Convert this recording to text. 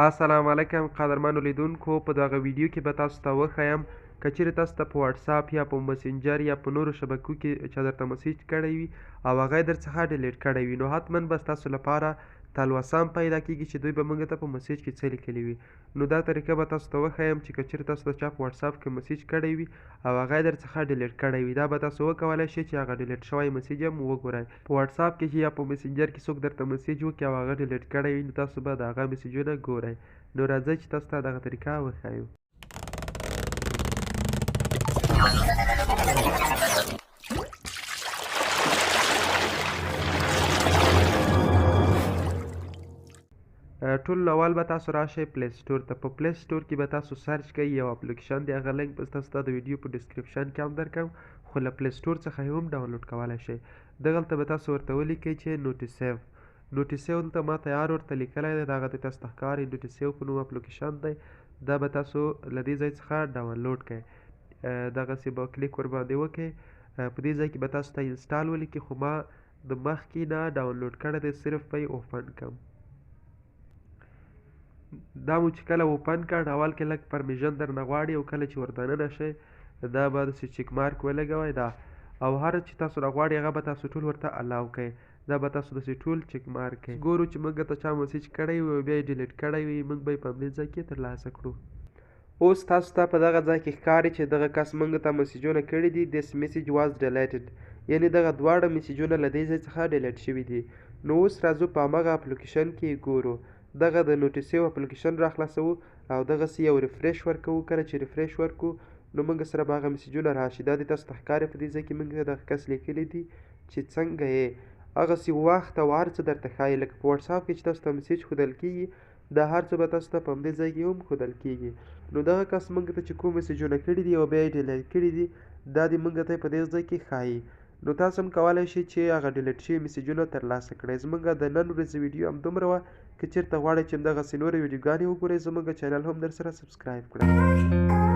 السلام علیکم قدرمنو لیدونکو. په دغه ویډیو کې به تاسو ته وښیم که چیرې تاسو ته په واتساپ یا په مسنجر یا په نورو شبکو کې چا درته مسیج کړی وي او هغه یې درڅخه ډیلیټ کړی وي، نو حتما به ستاسو لپاره تلوسه پیدا کیږي چې دوی به موږ ته په مسیج کې څه لیکلي وي. نو دا طریقه به تاسو ته وښیم چې که چیرې تاسو د چا په واتساپ کې مسیج کړی وي او هغه یې درڅخه ډیلیټ کړی وي، دا به تاسو وکولی شئ چې هغه ډیلیټ شوی مسیج هم وګورئ. په واتساپ کې یا په مسنجر کې څوک درته مسیج وکړي او هغه ډیلیټ کړی وي، نو تاسو به د هغه مسیجونه ګورئ. نو راځئ چې تاسو ته دغه طریقه وښیو. ټول اول به تاسو راشئ پلی سټور ته. په پلی سټور کې به تاسو سرچ کوئ یو اپلیکیشن دی، هغه لینک به تاسو ته د ویډیو په ډسکرپشن کې هم درکوم، خو له پلی سټور څخه یې هم ډاونلوډ کولی شئ. دغلته به تاسو ورته ولیکئ چې نوټیسیو. نوټیسیو دلته ما تیار ورته لیکلی دی، دغه د تاسو ته ښکاري نوټیسیو په نوم اپلیکیشن دی. دا به تاسو له دې ځای څخه ډاونلوډ کړئ. دغسې به کلیک ورباندې وکړئ. په دې ځای کې به تاسو ته انسټال ولیکي، خو ما د مخکې نه ډاونلوډ کړی دی، صرف به یې اوپن کړم. دا مو چې کله اوپن کړ، اول کې لږ پرمیشن درنه غواړي او کله چې ور دننه شئ دا به داسې چیک مارک ولګوئ دا، او هر چې تاسو راغواړئ هغه به تاسو ټول ورته الاو کوئ. دا به تاسو داسې ټول چیک مارک کوئ. ګورو چې موږ ته چا مسیج کړی وي او بیا یې ډیلیټ کړی وي، موږ به یې په همدې ځای کې ترلاسه کړو. اوس تاسو ته په دغه ځای کې ښکاري چې دغه کس موږ ته مسیجونه کړي دي. this message was deleted، یعنې دغه دواړه مسیجونه له دې ځای څخه ډیلیټ شوي دي. نو اوس راځو په همغه اپلیکیشن کې ګورو. دغه د نوټیسیو اپلیکیشن را خلاصوو او دغسې یو ریفریش ورکوو. کله چې ریفریش ورکو نو موږ سره به هغه مسیجونه راشي. دا د تاسو ته ښکاري په دې ځای کې موږ ته دغه کس لیکلي دي چې څنګه یې، هغسې وخت او هر څه درته ښایي. لکه په واتساپ کې چې تاسو ته مسیج ښودل کېږي، دا هر څه به تاسو ته په همدې ځای کې هم ښودل کېږي. نو دغه کس موږ ته چې کوم مسیجونه کړي دي او بیا یې ډیلیټ کړي دي، دا دې موږ ته په دې ځای کې ښایي. نو تاسو هم کولی شئ چې هغه ډیلیټ شوي مسیجونه ترلاسه کړئ. زموږ د نن ورځې ویډیو همدومره وه. که چېرته غواړئ چې همدغسې نورې ویډیوګانې وګورئ، زموږ چینل هم درسره سبسکرایب کړئ.